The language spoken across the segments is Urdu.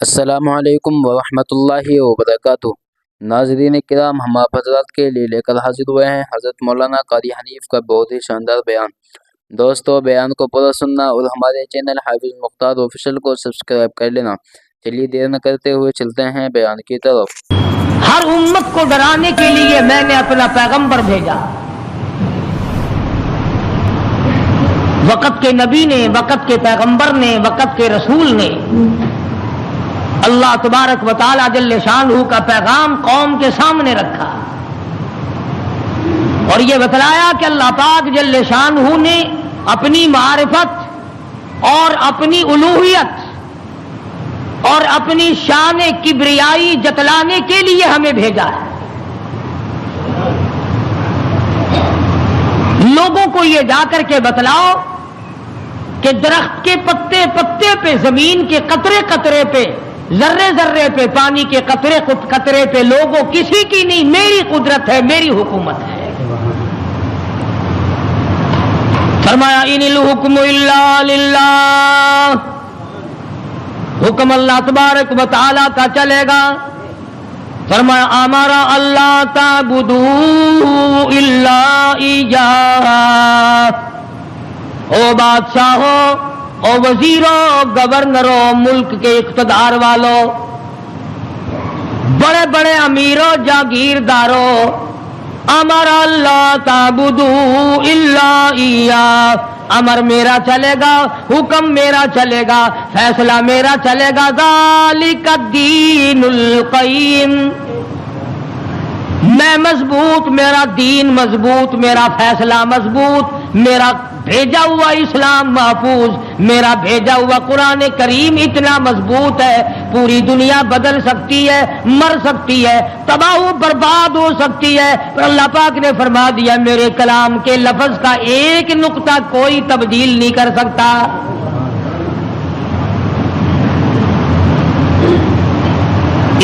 السلام علیکم ورحمۃ اللہ وبرکاتہ۔ ناظرین کرام، ہم آپ حضرات کے لیے لے کر حاضر ہوئے ہیں حضرت مولانا قاری حنیف کا بہت ہی شاندار بیان۔ دوستو، بیان کو پورا سننا اور ہمارے چینل حافظ مختار آفیشل کو سبسکرائب کر لینا۔ چلیے دیر نہ کرتے ہوئے چلتے ہیں بیان کی طرف۔ ہر امت کو ڈرانے کے لیے میں نے اپنا پیغمبر بھیجا۔ وقت کے نبی نے، وقت کے پیغمبر نے، وقت کے رسول نے اللہ تبارک و تعالی جل شانہ کا پیغام قوم کے سامنے رکھا اور یہ بتلایا کہ اللہ پاک جل شانہ نے اپنی معرفت اور اپنی الوہیت اور اپنی شان کبریائی جتلانے کے لیے ہمیں بھیجا ہے۔ لوگوں کو یہ جا کر کے بتلاؤ کہ درخت کے پتے پتے پہ، زمین کے قطرے قطرے پہ، ذرے ذرے پہ، پانی کے قطرے قطرے پہ لوگوں کسی کی نہیں، میری قدرت ہے، میری حکومت ہے۔ فرمایا ان الحکم الا للہ، حکم اللہ تبارک و تعالی کا چلے گا۔ فرمایا امر اللہ تعبدوا الا ایاہ، او بادشاہو، او وزیروں، گورنروں، ملک کے اقتدار والوں، بڑے بڑے امیروں، جاگیرداروں، امر اللہ تعبدوا الا ایاہ، امر میرا چلے گا، حکم میرا چلے گا، فیصلہ میرا چلے گا۔ ذالک الدین القیم، میں مضبوط، میرا دین مضبوط، میرا فیصلہ مضبوط، میرا بھیجا ہوا اسلام محفوظ، میرا بھیجا ہوا قرآن کریم اتنا مضبوط ہے، پوری دنیا بدل سکتی ہے، مر سکتی ہے، تباہ و برباد ہو سکتی ہے، پر اللہ پاک نے فرما دیا میرے کلام کے لفظ کا ایک نقطہ کوئی تبدیل نہیں کر سکتا۔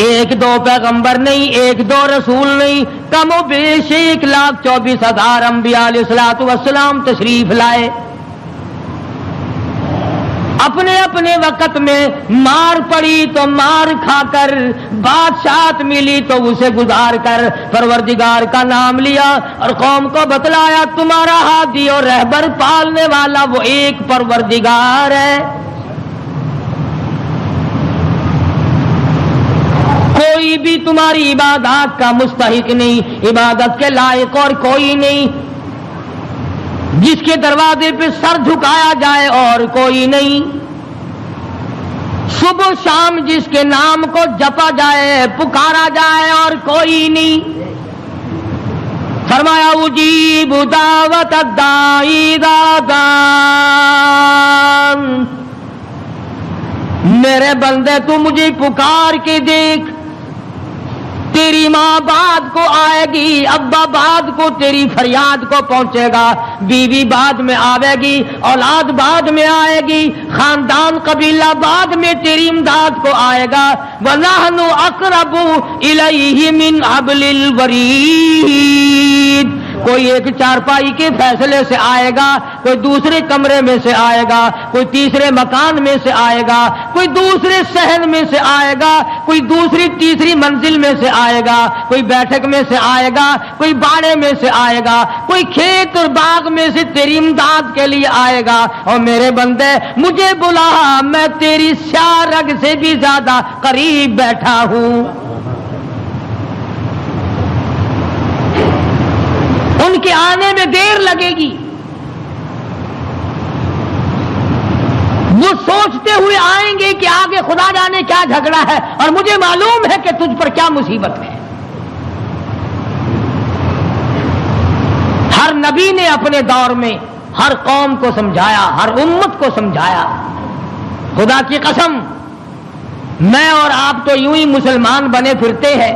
ایک دو پیغمبر نہیں، ایک دو رسول نہیں، کم و بیش 1,24,000 انبیاء علیہ الصلوۃ والسلام تشریف لائے۔ اپنے اپنے وقت میں مار پڑی تو مار کھا کر، بادشاہت ملی تو اسے گزار کر پروردگار کا نام لیا اور قوم کو بتلایا تمہارا ہادی اور رہبر پالنے والا وہ ایک پروردگار ہے۔ کوئی بھی تمہاری عبادات کا مستحق نہیں، عبادت کے لائق اور کوئی نہیں، جس کے دروازے پہ سر جھکایا جائے اور کوئی نہیں، صبح شام جس کے نام کو جپا جائے، پکارا جائے اور کوئی نہیں۔ فرمایا اجیب دعوت الداعی اذا دعان، میرے بندے تو مجھے پکار کے دیکھ، تیری ماں بعد کو آئے گی، ابا بعد کو تیری فریاد کو پہنچے گا، بیوی بعد میں آئے گی، اولاد بعد میں آئے گی، خاندان قبیلہ بعد میں تیری امداد کو آئے گا۔ وَنَحْنُ أَقْرَبُ إِلَيْهِ مِنْ حَبْلِ الْوَرِيدِ، کوئی ایک چارپائی کے فیصلے سے آئے گا، کوئی دوسرے کمرے میں سے آئے گا، کوئی تیسرے مکان میں سے آئے گا، کوئی دوسرے صحن میں سے آئے گا، کوئی دوسری تیسری منزل میں سے آئے گا، کوئی بیٹھک میں سے آئے گا، کوئی باڑے میں سے آئے گا، کوئی کھیت اور باغ میں سے تیری امداد کے لیے آئے گا۔ اور میرے بندے مجھے بلا، میں تیری سیاہ رگ سے بھی زیادہ قریب بیٹھا ہوں۔ ان کے آنے میں دیر لگے گی، وہ سوچتے ہوئے آئیں گے کہ آگے خدا جانے کیا جھگڑا ہے اور مجھے معلوم ہے کہ تجھ پر کیا مصیبت ہے۔ ہر نبی نے اپنے دور میں ہر قوم کو سمجھایا، ہر امت کو سمجھایا۔ خدا کی قسم، میں اور آپ تو یوں ہی مسلمان بنے پھرتے ہیں۔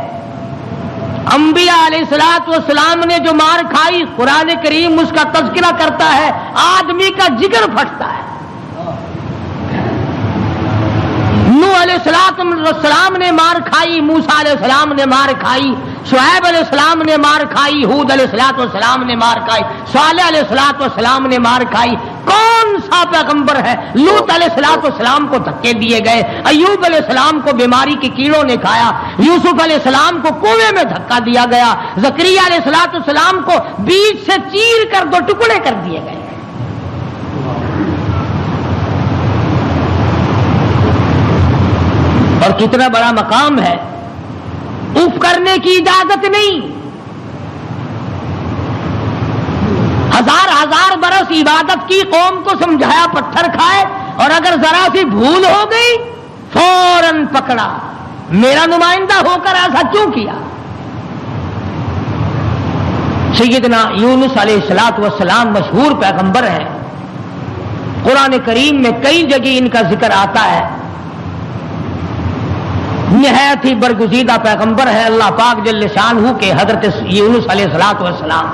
انبیاء علیہ الصلوۃ والسلام نے جو مار کھائی، قرآن کریم اس کا تذکرہ کرتا ہے، آدمی کا جگر پھٹتا ہے۔ نوح علیہ السلام نے مار کھائی، موسیٰ علیہ السلام نے مار کھائی، شعیب علیہ السلام نے مار کھائی، ہود علیہ السلام نے مار کھائی، صالح علیہ السلام نے مار کھائی۔ کون سا پیغمبر ہے؟ لوط علیہ السلام کو دھکے دیے گئے، ایوب علیہ السلام کو بیماری کے کیڑوں نے کھایا، یوسف علیہ السلام کو کنویں میں دھکا دیا گیا، زکریا علیہ السلام کو بیچ سے چیر کر 2 ٹکڑے کر دیے گئے۔ اور کتنا بڑا مقام ہے، اف کرنے کی اجازت نہیں۔ 1000 برس عبادت کی، قوم کو سمجھایا پتھر کھائے، اور اگر ذرا سی بھول ہو گئی فوراً پکڑا، میرا نمائندہ ہو کر ایسا کیوں کیا؟ سیدنا یونس علیہ السلام مشہور پیغمبر ہیں، قرآن کریم میں کئی جگہ ان کا ذکر آتا ہے، نہایت ہی برگزیدہ پیغمبر ہے اللہ پاک جل شانہ کے حضرت یونس علیہ السلام۔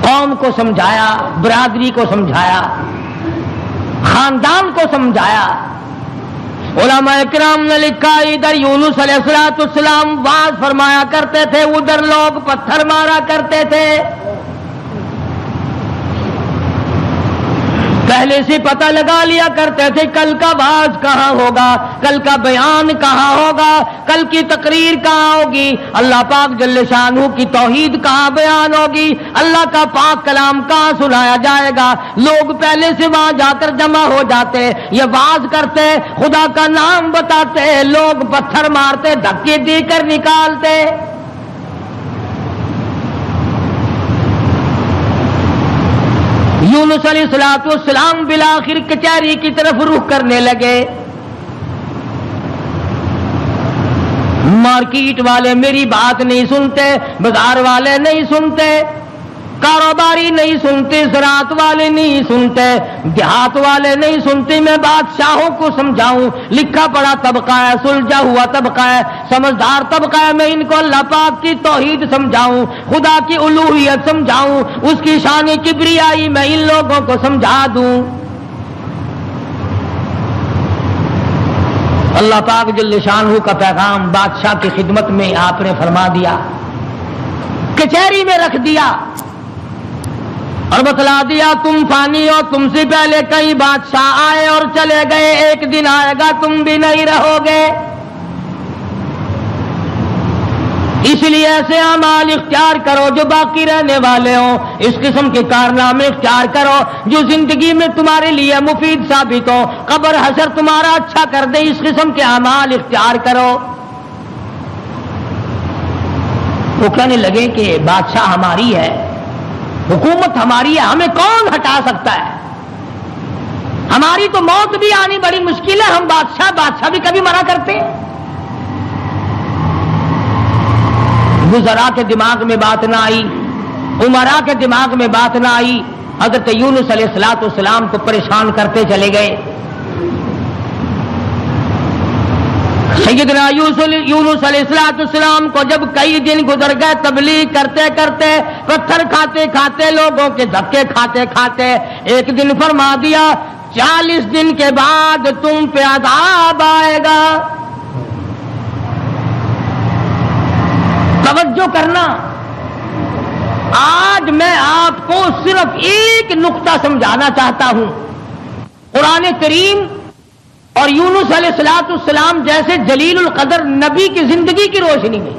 قوم کو سمجھایا، برادری کو سمجھایا، خاندان کو سمجھایا۔ علماء کرام نے لکھا ادھر یونس علیہ السلام واز فرمایا کرتے تھے، ادھر لوگ پتھر مارا کرتے تھے۔ پہلے سے پتہ لگا لیا کرتے تھے کل کا واز کہاں ہوگا، کل کا بیان کہاں ہوگا، کل کی تقریر کہاں ہوگی، اللہ پاک جل شانہ کی توحید کہاں بیان ہوگی، اللہ کا پاک کلام کہاں سنایا جائے گا۔ لوگ پہلے سے وہاں جا کر جمع ہو جاتے، یہ واز کرتے، خدا کا نام بتاتے، لوگ پتھر مارتے، دھکے دے کر نکالتے۔ یونس علیہ السلام بالآخر کچہری کی طرف رخ کرنے لگے۔ مارکیٹ والے میری بات نہیں سنتے، بازار والے نہیں سنتے، کاروباری نہیں سنتے، زراعت والے نہیں سنتے، دیہات والے نہیں سنتے، میں بادشاہوں کو سمجھاؤں، لکھا پڑھا طبقہ ہے، سلجھا ہوا طبقہ ہے، سمجھدار طبقہ ہے، میں ان کو اللہ پاک کی توحید سمجھاؤں، خدا کی الوہیت سمجھاؤں، اس کی شان کبریائی میں ان لوگوں کو سمجھا دوں۔ اللہ پاک جل شانہ کا پیغام بادشاہ کی خدمت میں آپ نے فرما دیا، کچہری میں رکھ دیا اور بتلا دیا تم فانی ہو، تم سے پہلے کئی بادشاہ آئے اور چلے گئے، ایک دن آئے گا تم بھی نہیں رہو گے، اس لیے ایسے اعمال اختیار کرو جو باقی رہنے والے ہوں، اس قسم کے کارنامے اختیار کرو جو زندگی میں تمہارے لیے مفید ثابت ہو، قبر حشر تمہارا اچھا کر دے، اس قسم کے اعمال اختیار کرو۔ وہ کہنے لگے کہ بادشاہ ہماری ہے، حکومت ہماری ہے، ہمیں کون ہٹا سکتا ہے، ہماری تو موت بھی آنی بڑی مشکل ہے، ہم بادشاہ بھی کبھی منع کرتے ہیں۔ وزراء کے دماغ میں بات نہ آئی، امراء کے دماغ میں بات نہ آئی، حضرت یونس علیہ السلام کو پریشان کرتے چلے گئے۔ سیدنا یونس علیہ السلام کو جب کئی دن گزر گئے تبلیغ کرتے کرتے، پتھر کھاتے کھاتے، لوگوں کے دھکے کھاتے کھاتے، ایک دن فرما دیا 40 دن کے بعد تم پہ عذاب آئے گا۔ توجہ کرنا، آج میں آپ کو صرف ایک نقطہ سمجھانا چاہتا ہوں، قرآن کریم اور یونس علیہ السلام جیسے جلیل القدر نبی کی زندگی کی روشنی میں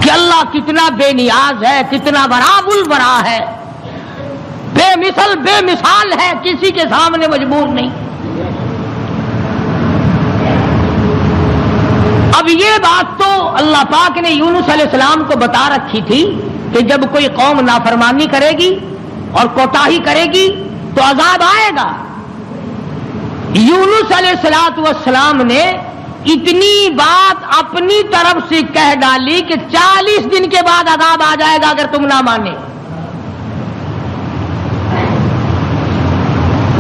کہ اللہ کتنا بے نیاز ہے، کتنا براب البرا ہے، بے مثال ہے، کسی کے سامنے مجبور نہیں۔ اب یہ بات تو اللہ پاک نے یونس علیہ السلام کو بتا رکھی تھی کہ جب کوئی قوم نافرمانی کرے گی اور کوتاہی کرے گی تو عذاب آئے گا۔ یونس علیہ السلام نے اتنی بات اپنی طرف سے کہہ ڈالی کہ 40 دن کے بعد عذاب آ جائے گا اگر تم نہ مانے۔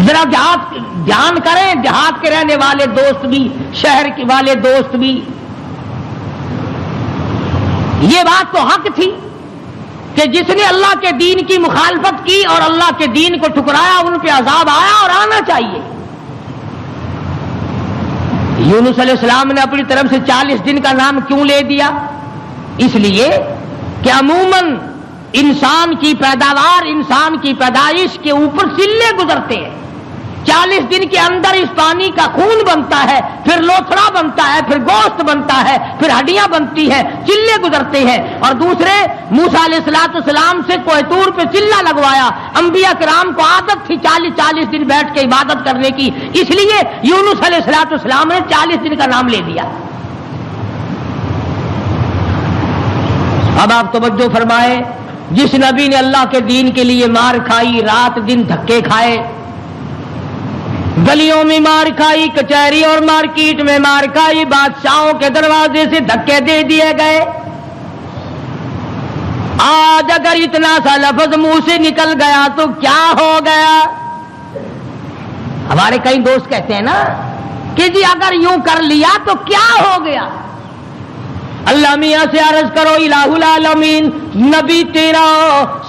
ذرا دھیان کریں، دیہات کے رہنے والے دوست بھی، شہر کے والے دوست بھی، یہ بات تو حق تھی کہ جس نے اللہ کے دین کی مخالفت کی اور اللہ کے دین کو ٹھکرایا ان پہ عذاب آیا اور آنا چاہیے۔ یونس علیہ السلام نے اپنی طرف سے 40 دن کا نام کیوں لے دیا؟ اس لیے کہ عموماً انسان کی پیداوار، انسان کی پیدائش کے اوپر چلے گزرتے ہیں. 40 دن کے اندر اس پانی کا خون بنتا ہے، پھر لوتھڑا بنتا ہے، پھر گوشت بنتا ہے، پھر ہڈیاں بنتی ہیں، چلے گزرتے ہیں. اور دوسرے موسیٰ علیہ السلام سے کوہ طور پہ چلہ لگوایا. انبیاء کرام کو عادت تھی 40 دن بیٹھ کے عبادت کرنے کی، اس لیے یونس علیہ السلام نے 40 دن کا نام لے دیا. اب آپ توجہ فرمائیں، جس نبی نے اللہ کے دین کے لیے مار کھائی، رات دن دھکے کھائے، گلیوں میں مار کھائی، کچہری اور مارکیٹ میں مار کھائی، بادشاہوں کے دروازے سے دھکے دے دیے گئے، آج اگر اتنا سا لفظ منہ سے نکل گیا تو کیا ہو گیا؟ ہمارے کئی دوست کہتے ہیں نا کہ جی اگر یوں کر لیا تو کیا ہو گیا؟ اللہ میاں سے عرض کرو الہ العالمین، نبی تیرا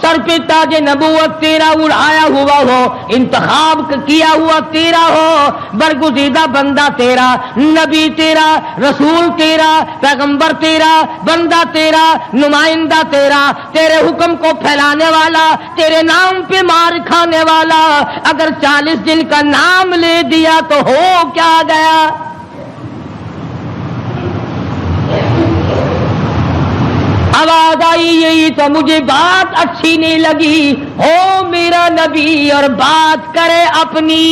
سر پہ تاج نبوت تیرا اڑایا ہوا ہو، انتخاب کیا ہوا تیرا ہو، برگزیدہ بندہ تیرا، نبی تیرا، رسول تیرا، پیغمبر تیرا، بندہ تیرا، نمائندہ تیرا، تیرے حکم کو پھیلانے والا، تیرے نام پہ مار کھانے والا، اگر 40 دن کا نام لے دیا تو ہو کیا گیا؟ آواز آئی یہی تو مجھے بات اچھی نہیں لگی، ہو میرا نبی اور بات کرے اپنی،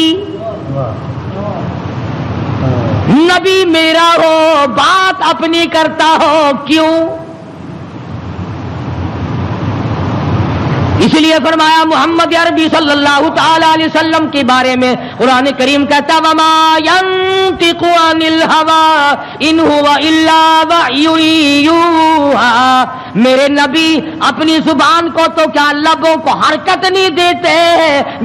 نبی میرا ہو بات اپنی کرتا ہو کیوں؟ اس لیے فرمایا محمد عربی صلی اللہ تعالی علیہ وسلم کے بارے میں قرآن کریم کہتا وما ينطق عن الهوى ان هو الا وحی یوحى، میرے نبی اپنی زبان کو تو کیا لبوں کو حرکت نہیں دیتے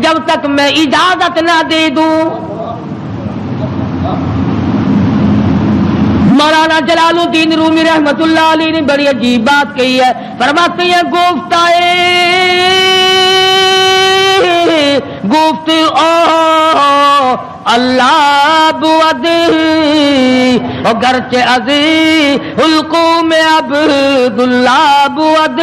جب تک میں اجازت نہ دے دوں. مولانا جلال الدین رومی رحمت اللہ علیہ نے بڑی عجیب بات کہی ہے، فرماتے ہیں گفت اللہ بود گرچہ عزی حلقوں میں عبداللہ بود.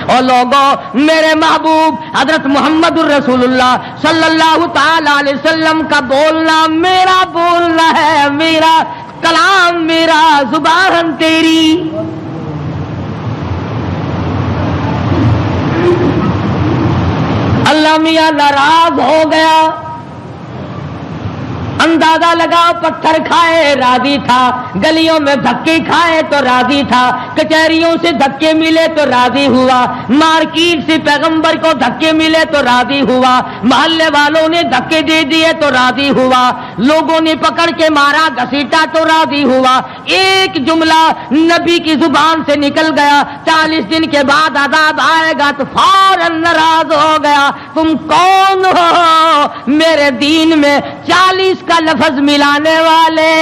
اور لوگوں میرے محبوب حضرت محمد الرسول اللہ صلی اللہ تعالی علیہ وسلم کا بولنا میرا بولنا ہے، میرا کلام میرا زبان تیری. اللہ میاں ناراض ہو گیا، اندازہ لگا پتھر کھائے راضی تھا، گلیوں میں دھکے کھائے تو راضی تھا، کچہریوں سے دھکے ملے تو راضی ہوا، مارکیٹ سے پیغمبر کو دھکے ملے تو راضی ہوا، محلے والوں نے دھکے دے دیے تو راضی ہوا، لوگوں نے پکڑ کے مارا گھسیٹا تو راضی ہوا. ایک جملہ نبی کی زبان سے نکل گیا 40 دن کے بعد عذاب آئے گا تو فوراً ناراض ہو گیا. تم کون ہو میرے دین میں 40 کا لفظ ملانے والے؟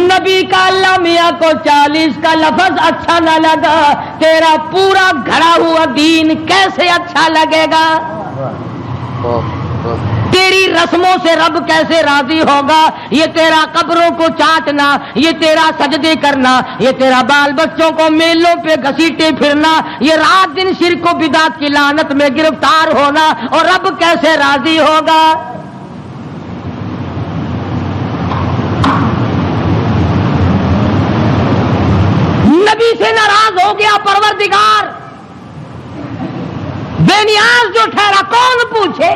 نبی کا اللہ میاں کو 40 کا لفظ اچھا نہ لگا، تیرا پورا گھڑا ہوا دین کیسے اچھا لگے گا؟ تیری رسموں سے رب کیسے راضی ہوگا؟ یہ تیرا قبروں کو چاٹنا، یہ تیرا سجدے کرنا، یہ تیرا بال بچوں کو میلوں پہ گھسیٹے پھرنا، یہ رات دن شرک و بدعت کی لعنت میں گرفتار ہونا، اور رب کیسے راضی ہوگا؟ نبی سے ناراض ہو گیا پروردگار، بے نیاز جو ٹھہرا کون پوچھے؟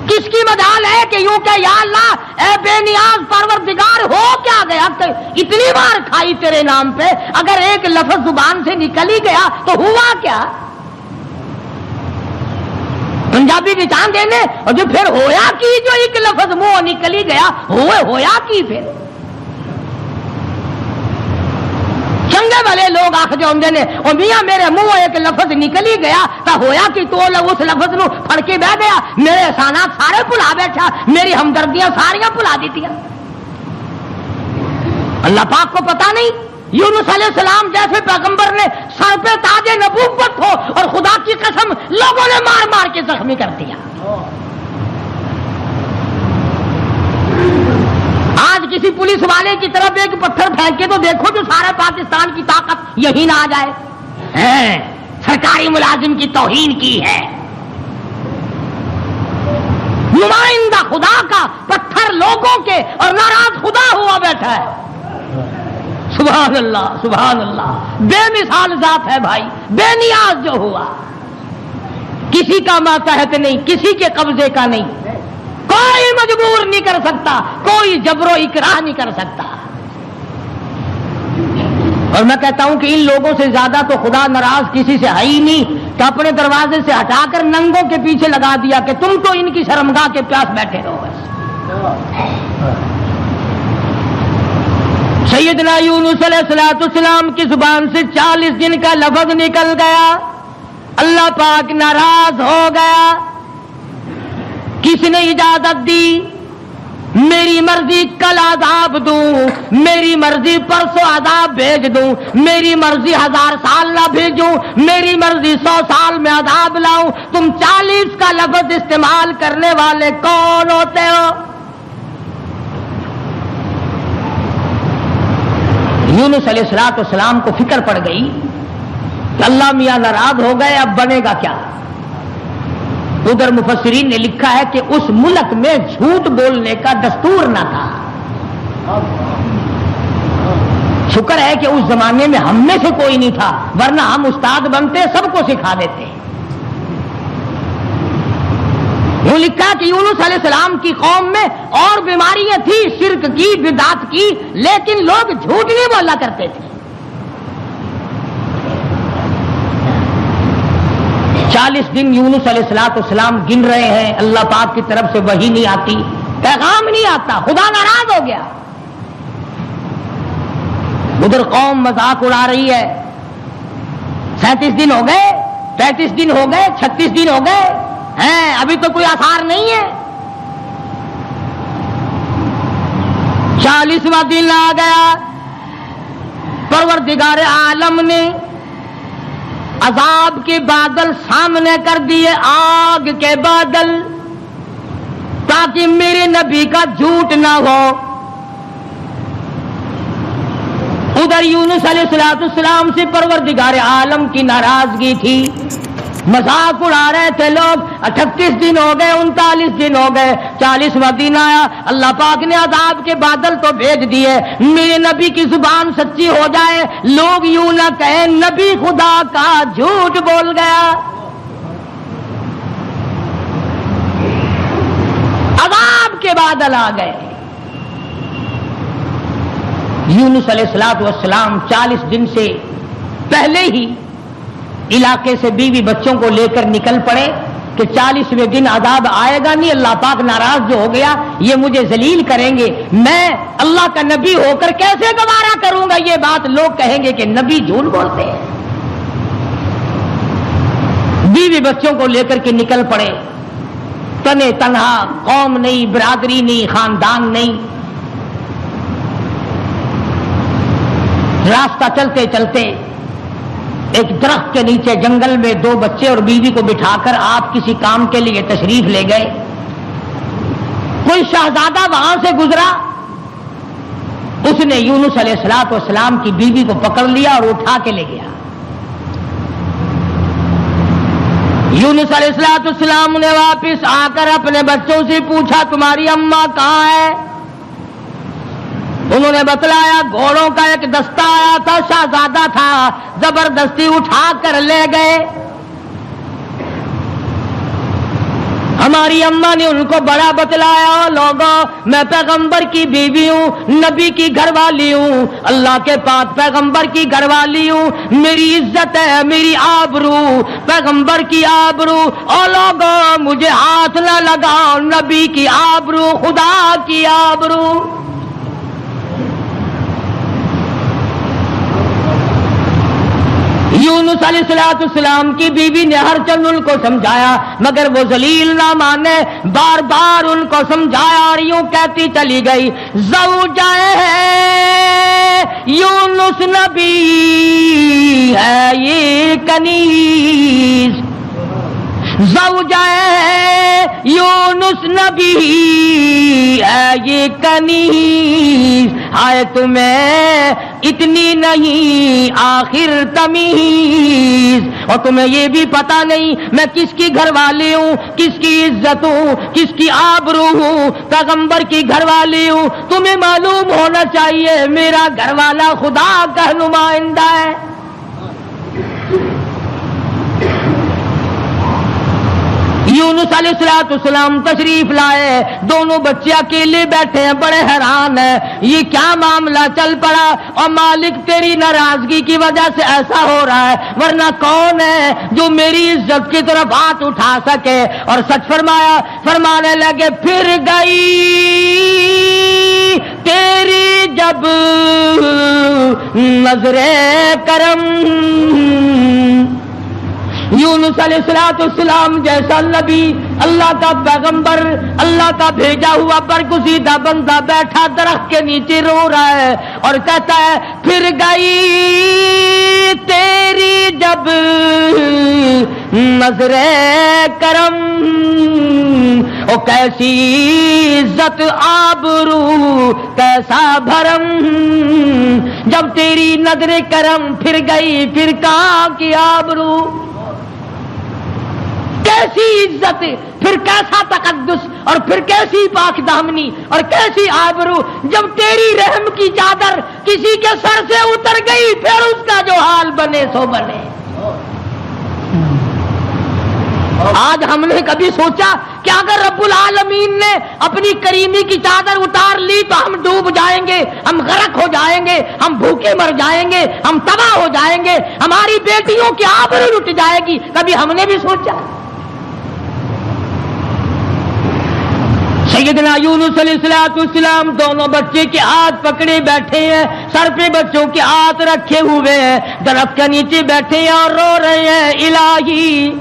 کس کی مجال ہے کہ یوں کہ یا اللہ اے بے نیاز پروردگار ہو کیا گیا؟ اتنی بار کھائی تیرے نام پہ، اگر ایک لفظ زبان سے نکل ہی گیا تو ہوا کیا؟ پنجابی کی چاند دینے اور جو پھر ہویا کی، جو ایک لفظ منہ نکل ہی گیا ہویا کی پھر چنگے والے لوگ آخ جو ہوندے نے او میاں میرے منہ ایک لفظ نکل ہی گیا تا ہویا کہ تو اس لفظ نو پھڑ کے بہ گیا، میرے احسانات سارے بھلا بیٹھا، میری ہمدردیاں ساریاں بھلا دیتیاں. اللہ پاک کو پتا نہیں یونس علیہ السلام جیسے پیغمبر نے سر پہ تاج نبوت ہو اور خدا کی قسم لوگوں نے مار مار کے زخمی کر دیا. آج آج کسی پولیس والے کی طرف ایک پتھر پھینکے تو دیکھو جو سارے پاکستان کی طاقت یہی نہ آ جائے. سرکاری ملازم کی توہین کی ہے. نمائندہ خدا کا پتھر لوگوں کے اور ناراض خدا ہوا بیٹھا ہے. سبحان اللہ سبحان اللہ. بے مثال ذات ہے بھائی, بے نیاز جو ہوا, کسی کا ماتحت نہیں, کسی کے قبضے کا نہیں, کوئی مجبور نہیں کر سکتا, کوئی جبر و اکراہ نہیں کر سکتا. اور میں کہتا ہوں کہ ان لوگوں سے زیادہ تو خدا ناراض کسی سے ہے ہی نہیں کہ اپنے دروازے سے ہٹا کر ننگوں کے پیچھے لگا دیا کہ تم تو ان کی شرمگاہ کے پیاس بیٹھے رہو. بس سیدنا یونس علیہ السلام کی زبان سے 40 دن کا لفظ نکل گیا. اللہ پاک ناراض ہو گیا. کس نے اجازت دی؟ میری مرضی کل عذاب دوں, میری مرضی پرسوں عذاب بھیج دوں, میری مرضی 1000 سال نہ بھیجوں, میری مرضی 100 سال میں عذاب لاؤں. تم 40 کا لفظ استعمال کرنے والے کون ہوتے ہو؟ یونس علیہ السلام کو فکر پڑ گئی کہ اللہ میاں ناراض ہو گئے, اب بنے گا کیا؟ ادھر مفسرین نے لکھا ہے کہ اس ملک میں جھوٹ بولنے کا دستور نہ تھا. شکر ہے کہ اس زمانے میں ہم میں سے کوئی نہیں تھا, ورنہ ہم استاد بنتے سب کو سکھا دیتے. وہ لکھا کہ یونس علیہ السلام کی قوم میں اور بیماریاں تھیں, شرک کی, بدعت کی, لیکن لوگ جھوٹ نہیں بولا کرتے تھے. 40 دن یونس علیہ السلام گن رہے ہیں, اللہ پاک کی طرف سے وحی نہیں آتی, پیغام نہیں آتا, خدا ناراض ہو گیا. ادھر قوم مذاق اڑا رہی ہے. 37 دن ہو گئے, 35 دن ہو گئے, 36 دن ہو گئے ہیں, ابھی تو کوئی آثار نہیں ہے. 40واں دن آ گیا. پروردگار عالم نے عذاب کے بادل سامنے کر دیے, آگ کے بادل, تاکہ میرے نبی کا جھوٹ نہ ہو. ادھر یونس علیہ السلام سے پروردگار عالم کی ناراضگی تھی, مذاق اڑا رہے تھے لوگ. 38 دن ہو گئے, 39 دن ہو گئے, 40واں دن آیا. اللہ پاک نے عذاب کے بادل تو بھیج دیے, میرے نبی کی زبان سچی ہو جائے, لوگ یوں نہ کہیں نبی خدا کا جھوٹ بول گیا. عذاب کے بادل آ گئے. یونس علیہ السلام 40 دن سے پہلے ہی علاقے سے بیوی بچوں کو لے کر نکل پڑے کہ 40ویں دن عذاب آئے گا نہیں, اللہ پاک ناراض جو ہو گیا, یہ مجھے ذلیل کریں گے, میں اللہ کا نبی ہو کر کیسے گوارا کروں گا یہ بات, لوگ کہیں گے کہ نبی جھوٹ بولتے ہیں. بیوی بچوں کو لے کر کے نکل پڑے, تنے تنہا, قوم نہیں, برادری نہیں, خاندان نہیں. راستہ چلتے چلتے ایک درخت کے نیچے جنگل میں 2 بچے اور بیوی کو بٹھا کر آپ کسی کام کے لیے تشریف لے گئے. کوئی شہزادہ وہاں سے گزرا, اس نے یونس علیہ السلام کی بیوی کو پکڑ لیا اور اٹھا کے لے گیا. یونس علیہ السلام نے واپس آ کر اپنے بچوں سے پوچھا تمہاری اماں کہاں ہے؟ انہوں نے بتلایا گھوڑوں کا ایک دستہ آیا تھا, شہزادہ تھا, زبردستی اٹھا کر لے گئے. ہماری اماں نے ان کو بڑا بتلایا, لوگوں میں پیغمبر کی بیوی ہوں, نبی کی گھر والی ہوں, اللہ کے پاک پیغمبر کی گھر والی ہوں, میری عزت ہے, میری آبرو, پیغمبر کی آبرو, اور لوگوں مجھے ہاتھ نہ لگاؤ, نبی کی آبرو, خدا کی آبرو. یونس علیہ السلام کی بیوی نے ہر چند ان کو سمجھایا, مگر وہ ذلیل نہ مانے, بار بار ان کو سمجھایا اور یوں کہتی چلی گئی, زوجہ ہے یونس نبی ہے یہ کنیز, زوجہ یونس نبی ہے یہ کنیز، آئے تمہیں اتنی نہیں آخر تمیز، اور تمہیں یہ بھی پتا نہیں میں کس کی گھر والی ہوں، کس کی عزت ہوں، کس کی آبرو ہوں، پیغمبر کی گھر والی ہوں۔ تمہیں معلوم ہونا چاہیے میرا گھر والا خدا کا نمائندہ ہے۔ یونس علیہ السلام تشریف لائے، دونوں بچے اکیلے بیٹھے ہیں، بڑے حیران ہیں یہ کیا معاملہ چل پڑا، اور مالک تیری ناراضگی کی وجہ سے ایسا ہو رہا ہے، ورنہ کون ہے جو میری عزت کی طرف ہاتھ اٹھا سکے۔ اور سچ فرمایا، فرمانے لگے پھر گئی تیری جب نظر کرم۔ یونس علیہ السلام جیسا نبی، اللہ کا پیغمبر، اللہ کا بھیجا ہوا برگزیدہ بندہ بیٹھا درخت کے نیچے رو رہا ہے اور کہتا ہے پھر گئی تیری جب نظر کرم، او کیسی عزت آبرو کیسا بھرم، جب تیری نظر کرم پھر گئی پھر کہاں کی آبرو، کیسی عزت، پھر کیسا تقدس، اور پھر کیسی پاک دامنی اور کیسی آبرو، جب تیری رحم کی چادر کسی کے سر سے اتر گئی پھر اس کا جو حال بنے سو بنے۔ آج ہم نے کبھی سوچا کہ اگر رب العالمین نے اپنی کریمی کی چادر اتار لی تو ہم ڈوب جائیں گے، ہم غرق ہو جائیں گے، ہم بھوکے مر جائیں گے، ہم تباہ ہو جائیں گے، ہماری بیٹیوں کی آبرو لٹ جائے گی؟ کبھی ہم نے بھی سوچا؟ سیدنا یونس علیہ السلام دونوں بچے کے ہاتھ پکڑے بیٹھے ہیں، سر پہ بچوں کے ہاتھ رکھے ہوئے ہیں، درخت کے نیچے بیٹھے ہیں اور رو رہے ہیں الہی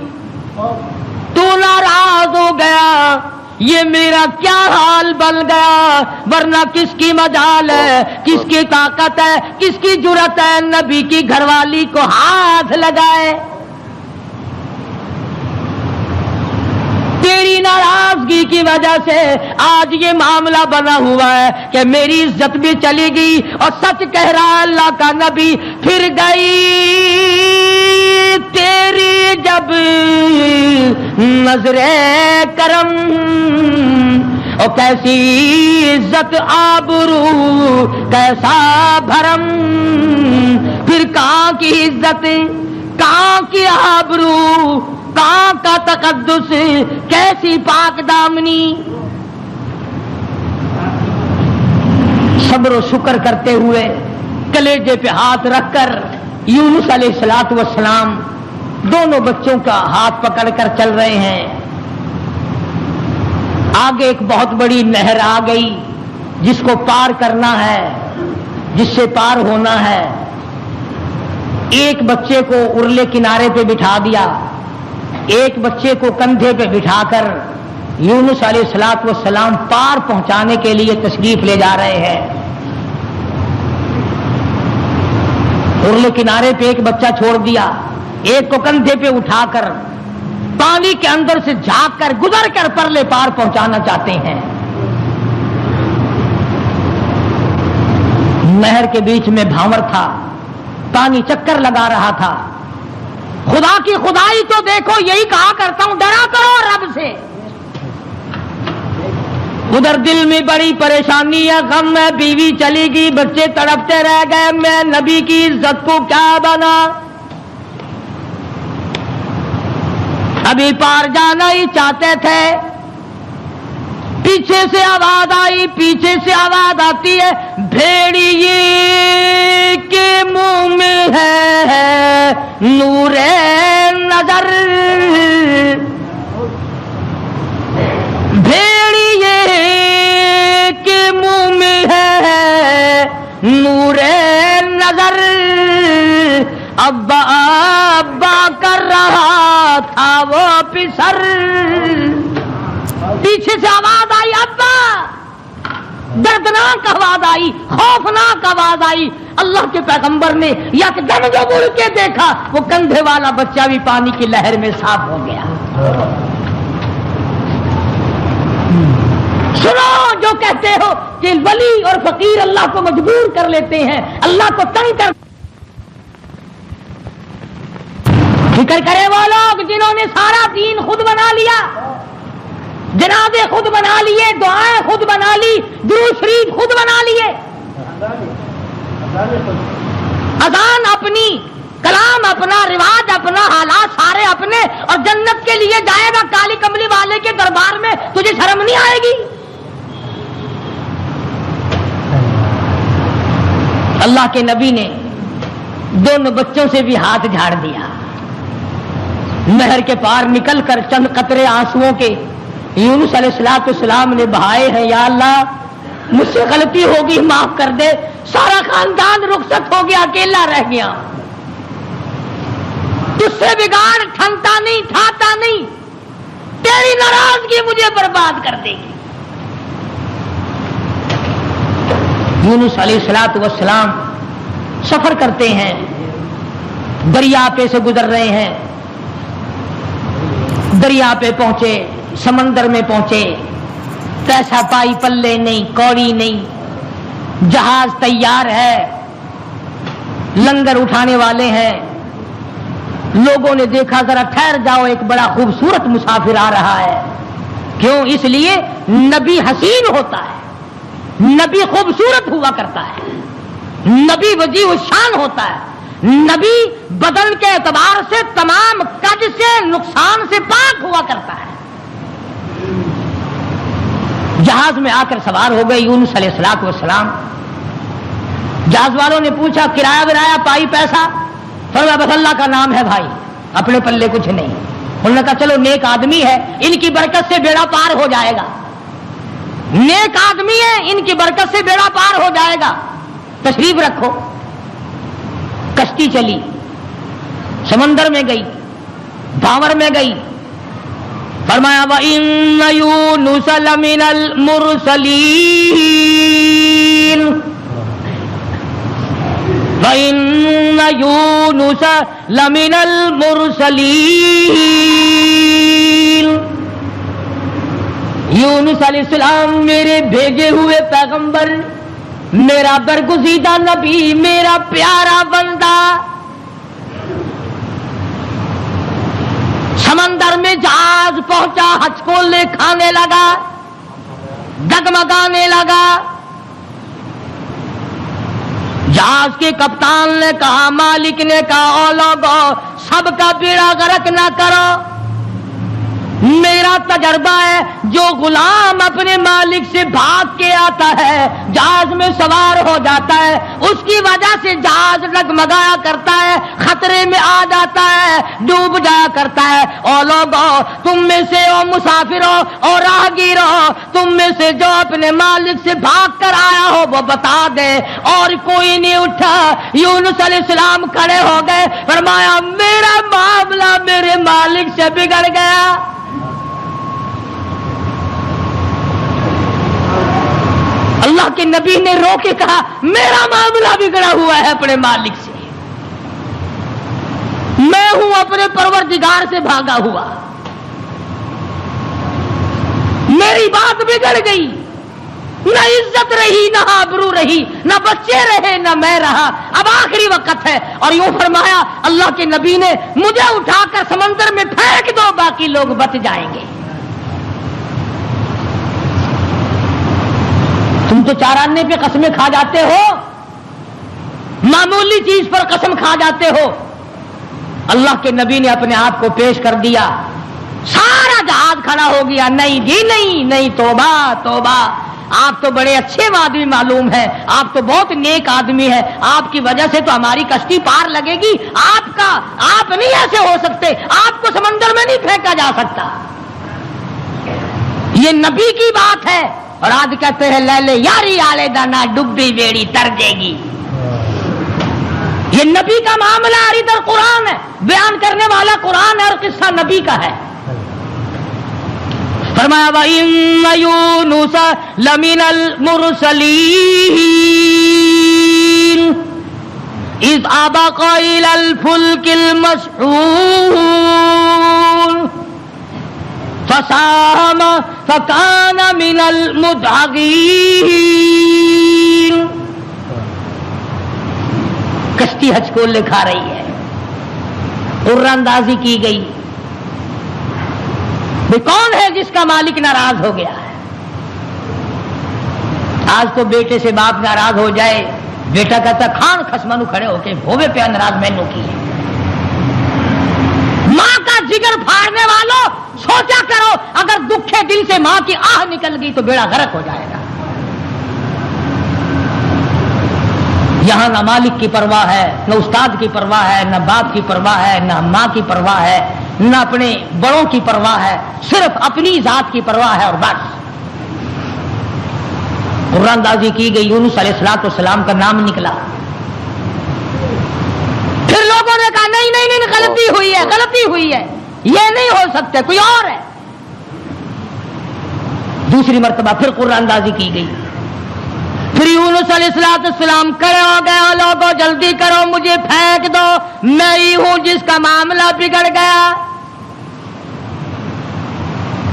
تو ناراض ہو گیا، یہ میرا کیا حال بن گیا، ورنہ کس کی مجال ہے، کس کی طاقت ہے، کس کی جرأت ہے نبی کی گھر والی کو ہاتھ لگائے۔ تیری ناراضگی کی وجہ سے آج یہ معاملہ بنا ہوا ہے کہ میری عزت بھی چلی گئی، اور سچ کہہ رہا اللہ کا نبی پھر گئی تیری جب نظر کرم، اور کیسی عزت آبرو کیسا بھرم، پھر کہاں کی عزت، کہاں کی آبرو، کہاں کا تقدس، کیسی پاک دامنی۔ صبر و شکر کرتے ہوئے کلیجے پہ ہاتھ رکھ کر یونس علیہ السلام دونوں بچوں کا ہاتھ پکڑ کر چل رہے ہیں۔ آگے ایک بہت بڑی نہر آ گئی جس کو پار کرنا ہے، جس سے پار ہونا ہے۔ ایک بچے کو ارلے کنارے پہ بٹھا دیا، ایک بچے کو کندھے پہ بٹھا کر یونس علیہ السلام پار پہنچانے کے لیے تشریف لے جا رہے ہیں۔ ارلے کنارے پہ ایک بچہ چھوڑ دیا، ایک کو کندھے پہ اٹھا کر پانی کے اندر سے جھانک کر گزر کر پرلے پار پہنچانا چاہتے ہیں۔ نہر کے بیچ میں بھاور تھا، پانی چکر لگا رہا تھا۔ خدا کی خدائی تو دیکھو، یہی کہا کرتا ہوں ڈرا کرو رب سے۔ ادھر دل میں بڑی پریشانی ہے، غم ہے، بیوی چلی گئی، بچے تڑپتے رہ گئے، میں نبی کی عزت کو کیا بنا، ابھی پار جانا ہی چاہتے تھے۔ پیچھے سے آواز آئی، پیچھے سے آواز آتی ہے، بھیڑیے کے منہ میں ہے نور نظر، بھیڑیے کے منہ میں ہے نور نظر، ابا ابا کر رہا تھا وہ پسر۔ پیچھے سے آواز آئی، ابا، دردناک آواز آئی، خوفناک آواز آئی۔ اللہ کے پیغمبر نے یکدم جو مڑ کے دیکھا، وہ کندھے والا بچہ بھی پانی کی لہر میں صاف ہو گیا۔ سنو جو کہتے ہو کہ ولی اور فقیر اللہ کو مجبور کر لیتے ہیں، اللہ کو تنگ کر، فکر کرے وہ لوگ جنہوں نے سارا دین خود بنا لیا، جنازے خود بنا لیے، دعائیں خود بنا لی، درود شریف خود بنا لیے، اذان اپنی، کلام اپنا، رواج اپنا، حالات سارے اپنے، اور جنت کے لیے جائے گا کالی کملی والے کے دربار میں، تجھے شرم نہیں آئے گی؟ اللہ کے نبی نے دونوں بچوں سے بھی ہاتھ جھاڑ دیا، نہر کے پار نکل کر چند قطرے آنسوؤں کے یونس علیہ السلام نے بہائے ہیں، یا اللہ مجھ سے غلطی ہوگی معاف کر دے، سارا خاندان رخصت ہو گیا، اکیلا رہ گیا، تجھ سے بگاڑ ٹھنتا نہیں، ٹھاتا نہیں، تیری ناراضگی مجھے برباد کر دے گی۔ یونس علیہ السلام سفر کرتے ہیں، دریا پہ سے گزر رہے ہیں، دریا پہ پہنچے، سمندر میں پہنچے، پیسہ پائی پلے نہیں، کوڑی نہیں، جہاز تیار ہے، لنگر اٹھانے والے ہیں، لوگوں نے دیکھا ذرا ٹھہر جاؤ، ایک بڑا خوبصورت مسافر آ رہا ہے، کیوں؟ اس لیے نبی حسین ہوتا ہے، نبی خوبصورت ہوا کرتا ہے، نبی وجیہ الشان ہوتا ہے، نبی بدن کے اعتبار سے تمام قد سے، نقصان سے پاک ہوا کرتا ہے۔ جہاز میں آ کر سوار ہو گئے یونس علیہ السلام، جہاز والوں نے پوچھا کرایہ ورایہ پائی پیسہ؟ فرمایا بس اللہ کا نام ہے بھائی، اپنے پلے کچھ نہیں۔ انہوں نے کہا چلو نیک آدمی ہے، ان کی برکت سے بیڑا پار ہو جائے گا، نیک آدمی ہے، ان کی برکت سے بیڑا پار ہو جائے گا، تشریف رکھو۔ کشتی چلی، سمندر میں گئی، بھاور میں گئی، فرمایا وَإِنَّ يُونُسَ لَمِنَ الْمُرْسَلِينَ وَإِنَّ يُونُسَ لَمِنَ الْمُرْسَلِينَ یونس علیہ السلام میرے بھیجے ہوئے پیغمبر، میرا برگزیدہ نبی، میرا پیارا بندہ۔ سمندر میں جہاز پہنچا، ہچکولے کھانے لگا، ڈگمگانے لگا۔ جہاز کے کپتان نے کہا، مالک نے کہا، او لوگو سب کا بیڑا غرق نہ کرو، میرا تجربہ ہے جو غلام اپنے مالک سے بھاگ کے آتا ہے، جہاز میں سوار ہو جاتا ہے، اس کی وجہ سے جہاز ڈگمگایا کرتا ہے، خطرے میں آ جاتا ہے، ڈوب جایا کرتا ہے۔ او لوگو تم میں سے، او مسافروں اور راہگیروں، تم میں سے جو اپنے مالک سے بھاگ کر آیا ہو وہ بتا دے۔ اور کوئی نہیں اٹھا۔ یونس علیہ السلام کھڑے ہو گئے، فرمایا میرا معاملہ میرے مالک سے بگڑ گیا۔ اللہ کے نبی نے رو کے کہا میرا معاملہ بگڑا ہوا ہے اپنے مالک سے، میں ہوں اپنے پروردگار سے بھاگا ہوا، میری بات بگڑ گئی، نہ عزت رہی، نہ آبرو رہی، نہ بچے رہے، نہ میں رہا، اب آخری وقت ہے۔ اور یوں فرمایا اللہ کے نبی نے، مجھے اٹھا کر سمندر میں پھینک دو، باقی لوگ بچ جائیں گے۔ تم تو چاراننے پہ قسمیں کھا جاتے ہو، معمولی چیز پر قسم کھا جاتے ہو۔ اللہ کے نبی نے اپنے آپ کو پیش کر دیا، سارا جہاز کھڑا ہو گیا۔ نہیں جی نہیں نہیں، توبہ توبہ، آپ تو بڑے اچھے آدمی معلوم ہیں، آپ تو بہت نیک آدمی ہیں، آپ کی وجہ سے تو ہماری کشتی پار لگے گی، آپ نہیں ایسے ہو سکتے، آپ کو سمندر میں نہیں پھینکا جا سکتا۔ یہ نبی کی بات ہے۔ اور آج کہتے ہیں لے لے یاری آلے دانا ڈبی بیڑی تر جے گی۔ یہ نبی کا معاملہ ادھر قرآن ہے، بیان کرنے والا قرآن ہے اور قصہ نبی کا ہے۔ فرمایا وَإِنَّ يُونُسَ لَمِنَ الْمُرْسَلِينَ إِذْ أَبَقَ إِلَى الْفُلْكِ الْمَشْحُونِ فساهم فكان من المدحضين. کشتی حج کو لکھا رہی ہے، قرآن اندازی کی گئی. وہ کون ہے جس کا مالک ناراض ہو گیا ہے؟ آج تو بیٹے سے باپ ناراض ہو جائے، بیٹا کہتا کھان خسمانو کھڑے ہو کے ہوے پہ ناراض میں نو کی ہے. ماں کا جگر پھاڑنے والوں سوچا کرو، اگر دکھے دل سے ماں کی آہ نکل گئی تو بیڑا غرق ہو جائے گا. یہاں نہ مالک کی پرواہ ہے، نہ استاد کی پرواہ ہے، نہ باپ کی پرواہ ہے، نہ ماں کی پرواہ ہے، نہ اپنے بڑوں کی پرواہ ہے، صرف اپنی ذات کی پرواہ ہے اور بس. قرآن اندازی کی گئی، یونس علیہ السلام کا نام نکلا. پھر لوگوں نے کہا نہیں نہیں نہیں، غلطی ہوئی ہے، غلطی ہوئی ہے، یہ نہیں ہو سکتے، کوئی اور ہے. دوسری مرتبہ پھر قرآن اندازی کی گئی. پھر یونس علیہ السلام کھڑے ہو گئے، لوگوں جلدی کرو مجھے پھینک دو، میں ہی ہوں جس کا معاملہ بگڑ گیا.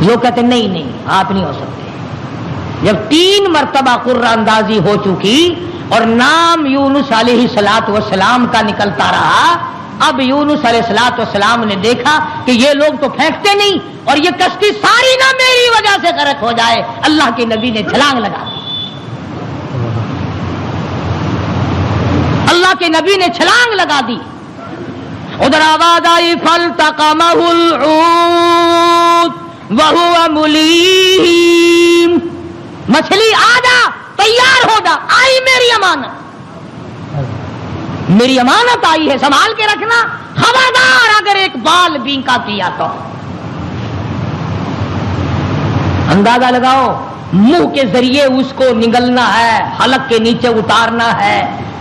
لوگ کہتے نہیں نہیں آپ نہیں ہو سکتے. جب 3 مرتبہ قرآن اندازی ہو چکی اور نام یونس علیہ السلام کا نکلتا رہا، اب یونس علیہ السلام نے دیکھا کہ یہ لوگ تو پھینکتے نہیں اور یہ کشتی ساری نہ میری وجہ سے غرق ہو جائے. اللہ کے نبی نے چھلانگ لگا دی. اللہ کے نبی نے چھلانگ لگا دی. ادھر آواز آئی فالتقمہ الحوت وہو ملیم، مچھلی آ جا، تیار ہو جا، آئی میری امانت، میری امانت آئی ہے، سنبھال کے رکھنا. خبردار اگر ایک بال بینکا کیا تو. اندازہ لگاؤ، منہ کے ذریعے اس کو نگلنا ہے، حلق کے نیچے اتارنا ہے،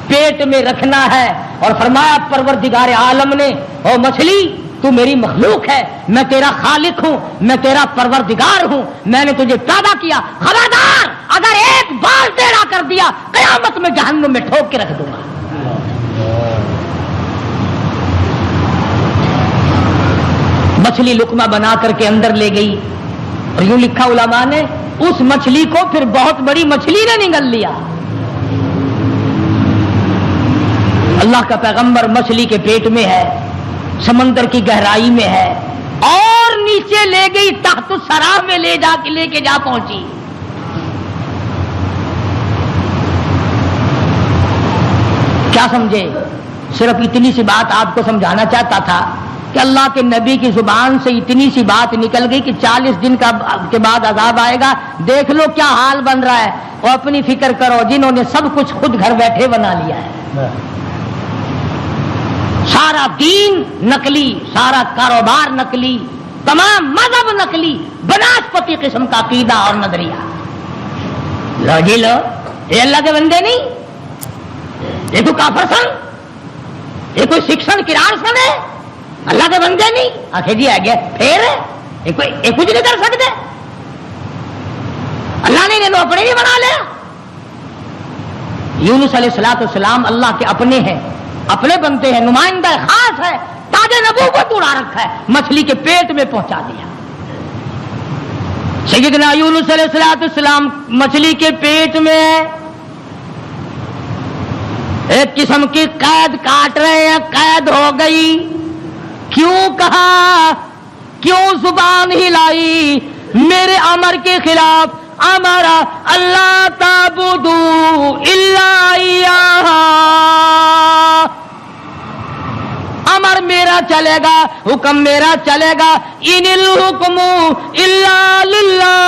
پیٹ میں رکھنا ہے. اور فرمایا پروردگار عالم نے، او مچھلی تو میری مخلوق ہے، میں تیرا خالق ہوں، میں تیرا پروردگار ہوں، میں نے تجھے پیدا کیا. خبردار اگر ایک بال ٹیڑھا کر دیا قیامت میں جہنم میں ٹھوک کے رکھ دوں گا. مچھلی لقمہ بنا کر کے اندر لے گئی اور یوں لکھا علماء نے، اس مچھلی کو پھر بہت بڑی مچھلی نے نگل لیا. اللہ کا پیغمبر مچھلی کے پیٹ میں ہے، سمندر کی گہرائی میں ہے، اور نیچے لے گئی تحت الثری میں لے کے جا پہنچی. کیا سمجھے؟ صرف اتنی سی بات آپ کو سمجھانا چاہتا تھا کہ اللہ کے نبی کی زبان سے اتنی سی بات نکل گئی کہ 40 دن کے بعد عذاب آئے گا. دیکھ لو کیا حال بن رہا ہے. اور اپنی فکر کرو جنہوں نے سب کچھ خود گھر بیٹھے بنا لیا ہے. سارا دین نقلی، سارا کاروبار نقلی، تمام مذہب نقلی، بناسپتی قسم کا عقیدہ اور نظریہ. لو جی لو، یہ اللہ کے بندے نہیں، یہ کوئی کافر سن، یہ کوئی شکشن کرار سن ہے، اللہ کے بندے نہیں. آخر جی آ گیا پھر یہ کچھ نہیں کر سکتے، اللہ نے انہیں اپنے نہیں بنا لیا. یونس علیہ السلام اللہ کے اپنے ہیں، اپنے بنتے ہیں، نمائندہ خاص ہے، تاج نبوت اڑا رکھا ہے، مچھلی کے پیٹ میں پہنچا دیا. سیدنا یونس علیہ السلام مچھلی کے پیٹ میں ایک قسم کی قید کاٹ رہے ہیں. قید ہو گئی. کیوں کہا، کیوں زبان ہلائی میرے امر کے خلاف؟ امرا اللہ تعبدو الا ایاہ، امر میرا چلے گا، حکم میرا چلے گا. ان الحکم الا للہ،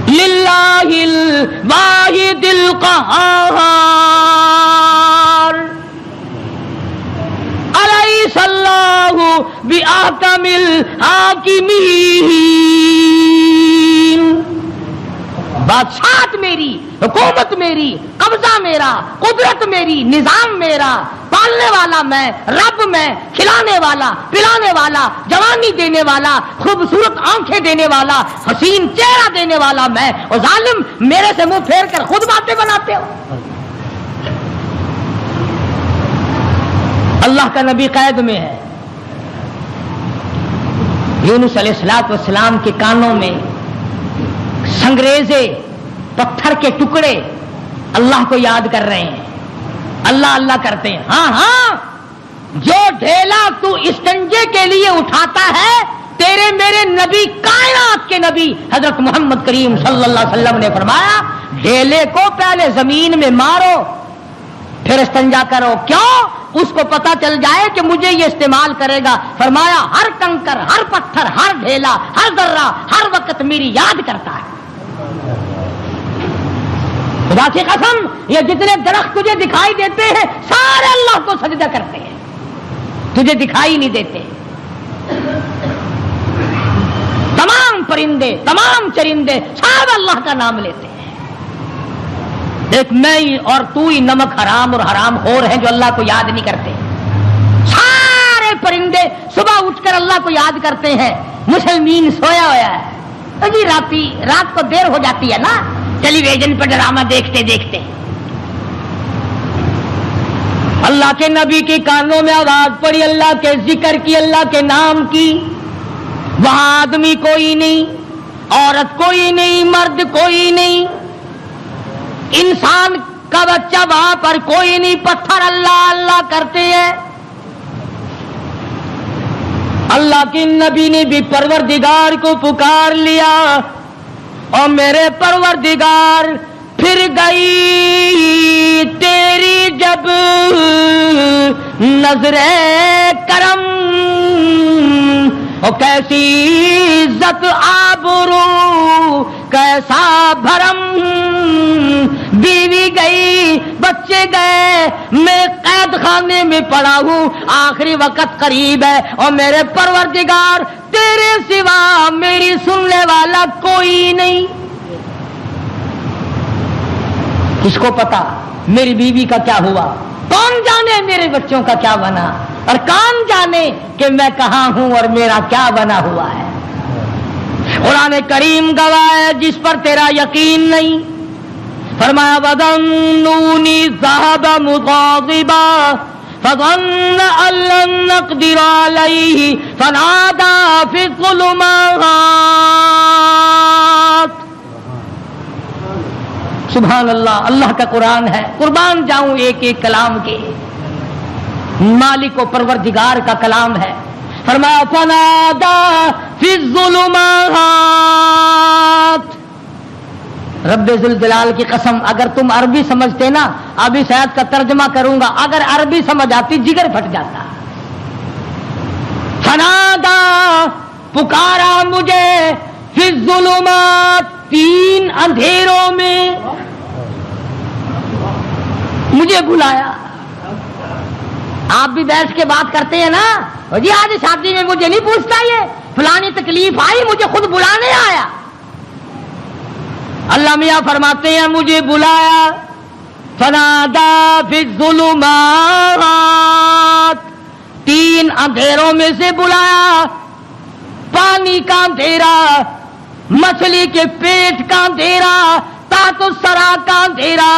للہ الواحد القہار. الیس اللہ بأحکم الحاکمین. بادشاہت میری، حکومت میری، قبضہ میرا، قدرت میری، نظام میرا، پالنے والا میں، رب میں، کھلانے والا، پلانے والا، جوانی دینے والا، خوبصورت آنکھیں دینے والا، حسین چہرہ دینے والا میں. اور ظالم میرے سے منہ پھیر کر خود باتیں بناتے ہو. اللہ کا نبی قید میں ہے. یونس علیہ السلام کے کانوں میں سنگریزے پتھر کے ٹکڑے اللہ کو یاد کر رہے ہیں، اللہ اللہ کرتے ہیں. ہاں ہاں، جو ڈھیلا تو استنجے کے لیے اٹھاتا ہے، تیرے میرے نبی کائنات کے نبی حضرت محمد کریم صلی اللہ علیہ وسلم نے فرمایا ڈھیلے کو پہلے زمین میں مارو پھر استنجا کرو. کیوں؟ اس کو پتا چل جائے کہ مجھے یہ استعمال کرے گا. فرمایا ہر کنکر، ہر پتھر، ہر ڈھیلا، ہر ذرہ ہر وقت میری یاد کرتا ہے. خدا کی قسم، یہ جتنے درخت تجھے دکھائی دیتے ہیں سارے اللہ کو سجدہ کرتے ہیں، تجھے دکھائی نہیں دیتے. تمام پرندے، تمام چرندے سب اللہ کا نام لیتے ہیں. ایک میں ہی اور تو ہی نمک حرام اور حرام خور ہیں جو اللہ کو یاد نہیں کرتے. سارے پرندے صبح اٹھ کر اللہ کو یاد کرتے ہیں. مسلمین سویا ہوا ہے جی، رات کو دیر ہو جاتی ہے نا ٹیلی ویژن پر ڈرامہ دیکھتے دیکھتے. اللہ کے نبی کے کانوں میں آواز پڑی، اللہ کے ذکر کی، اللہ کے نام کی. وہاں آدمی کوئی نہیں، عورت کوئی نہیں، مرد کوئی نہیں، انسان کا بچہ وہاں پر کوئی نہیں. پتھر اللہ اللہ کرتے ہیں. اللہ کے نبی نے بھی پروردگار کو پکار لیا، اور میرے پروردگار پھر گئی تیری جب نظر کرم، اور کیسی عزت آبرو کیسا بھرم. بیوی گئی، بچے گئے، میں قید خانے میں پڑا ہوں، آخری وقت قریب ہے، اور میرے پروردگار تیرے سوا میری سننے والا کوئی نہیں. کس کو پتا میری بیوی کا کیا ہوا؟ کون جانے میرے بچوں کا کیا بنا؟ اور کون جانے کہ میں کہاں ہوں اور میرا کیا بنا ہوا ہے؟ قرآن کریم گواہ ہے جس پر تیرا یقین نہیں. فرمایا وَظَنُّونِي ذَهَبَ مُغَاضِبًا فَظَنَّ أَن لَّن نَّقْدِرَ عَلَيْهِ فَنَادَىٰ فِي الظُّلُمَاتِ. سبحان اللہ، اللہ کا قرآن ہے. قربان جاؤں ایک ایک کلام کے، مالک و پروردگار کا کلام ہے. فرمایا فَنَادَىٰ فِي الظُّلُمَاتِ. رب ذوالجلال کی قسم، اگر تم عربی سمجھتے نا، ابھی شاید کا ترجمہ کروں گا، اگر عربی سمجھ آتی جگر پھٹ جاتا. فنادا، پکارا مجھے، فی الظلمات، تین اندھیروں میں مجھے بلایا. آپ بھی بیٹھ کے بات کرتے ہیں نا جی، آج شادی میں مجھے نہیں پوچھتا، یہ فلانی تکلیف آئی مجھے خود بلانے آیا. اللہ میاں فرماتے ہیں مجھے بلایا. فنادا فی الظلمات، تین اندھیروں میں سے بلایا. پانی کا اندھیرا، مچھلی کے پیٹ کا اندھیرا، تحت الثری کا اندھیرا،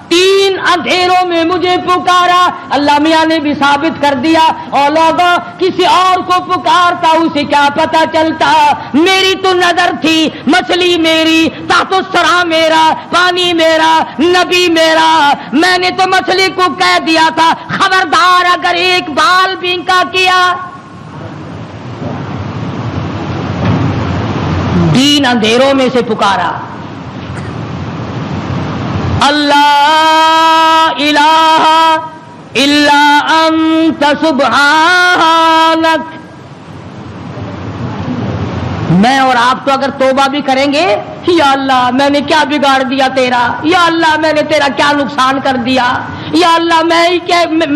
تین اندھیروں میں مجھے پکارا. اللہ میاں نے بھی ثابت کر دیا، اور لوگوں کسی اور کو پکارتا اسے کیا پتا چلتا. میری تو نظر تھی، مچھلی میری، تحت الثری میرا، پانی میرا، نبی میرا. میں نے تو مچھلی کو کہہ دیا تھا خبردار اگر ایک بال بینکا کیا. تین اندھیروں میں سے پکارا. اللہ الہ الا انت سبحانک. میں اور آپ تو اگر توبہ بھی کریں گے، یا اللہ میں نے کیا بگاڑ دیا تیرا، یا اللہ میں نے تیرا کیا نقصان کر دیا، یا اللہ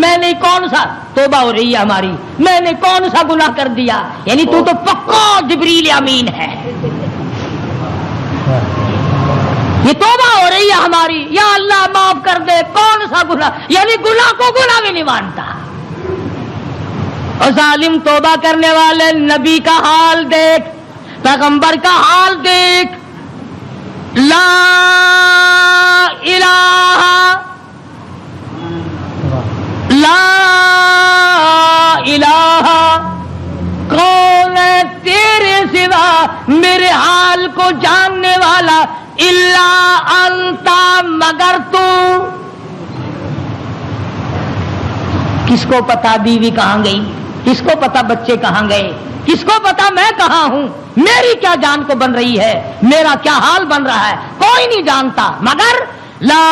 میں نے کون سا، توبہ ہو رہی ہے ہماری، میں نے کون سا گناہ کر دیا. یعنی تو پکا جبریل امین ہے. یہ توبہ ہو رہی ہے ہماری، یا اللہ معاف کر دے، کون سا گناہ، یعنی گناہ کو گناہ بھی نہیں مانتا. اور ظالم توبہ کرنے والے نبی کا حال دیکھ، پیغمبر کا حال دیکھ. لا الہ لا الہ، کون ہے تیرے سوا میرے حال کو جاننے والا الا انتا مگر تو. کس کو پتا بیوی کہاں گئی, کس کو پتا بچے کہاں گئے, کس کو پتا میں کہاں ہوں, میری کیا جان کو بن رہی ہے, میرا کیا حال بن رہا ہے, کوئی نہیں جانتا مگر لا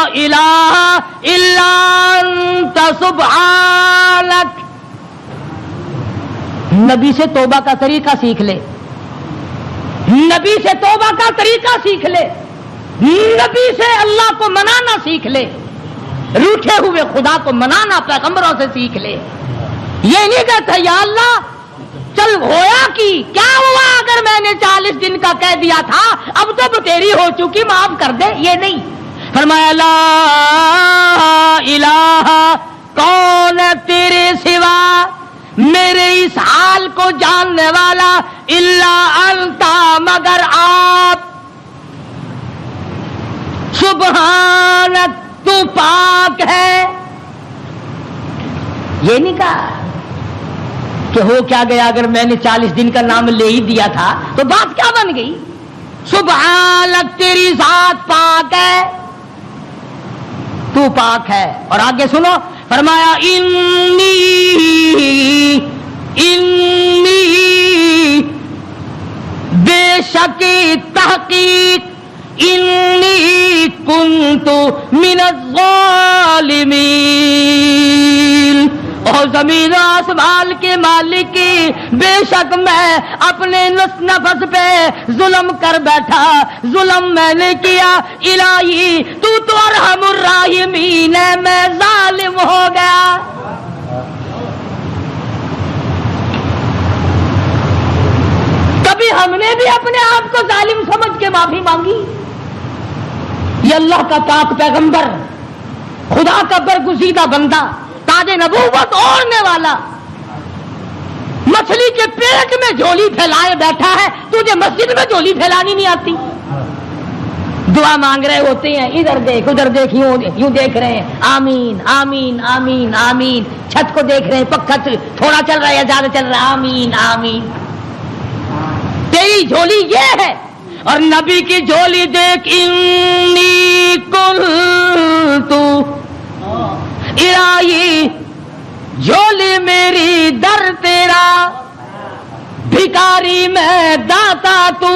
الہ الا انت سبحانک. نبی سے توبہ کا طریقہ سیکھ لے, نبی سے توبہ کا طریقہ سیکھ لے, نبی سے اللہ کو منانا سیکھ لے, روٹھے ہوئے خدا کو منانا پیغمبروں سے سیکھ لے. یہ نہیں کہتا یا اللہ چل ہویا کی کیا ہوا اگر میں نے 40 دن کا کہہ دیا تھا, اب تو تیری ہو چکی معاف کر دے, یہ نہیں. فرمایا لا الہ کون ہے تیرے سوا میرے اس حال کو جاننے والا الا انتا مگر آپ, سبحانک تو پاک ہے. یہ نہیں کہا کہ ہو کیا گیا اگر میں نے 40 دن کا نام لے ہی دیا تھا تو بات کیا بن گئی. سبحانک تیری ذات پاک ہے, تو پاک ہے. اور آگے سنو فرمایا انی بے شک تحقیق انی کنت من الظالمین. اور زمین و آسمان کے مالک کی بے شک میں اپنے نفس پہ ظلم کر بیٹھا, ظلم میں نے کیا. الہی تو ارحم الراحمین ہے, میں ظالم ہو گیا. کبھی ہم نے بھی اپنے آپ کو ظالم سمجھ کے معافی مانگی؟ یہ اللہ کا پاک پیغمبر, خدا کا برگزیدہ بندہ, تاج نبوت اوڑھنے والا, مچھلی کے پیٹ میں جھولی پھیلائے بیٹھا ہے, تجھے مسجد میں جھولی پھیلانی نہیں آتی؟ دعا مانگ رہے ہوتے ہیں, ادھر دیکھ ادھر دیکھ, یوں دیکھ رہے ہیں, آمین آمین آمین آمین. چھت کو دیکھ رہے ہیں, پکا تھوڑا چل رہا ہے یا زیادہ چل رہا ہے, آمین آمین. تیری جھولی یہ ہے. اور نبی کی جھولی دیکھ, انی کنت الہی جھولی میری در تیرا, بھکاری میں داتا تو,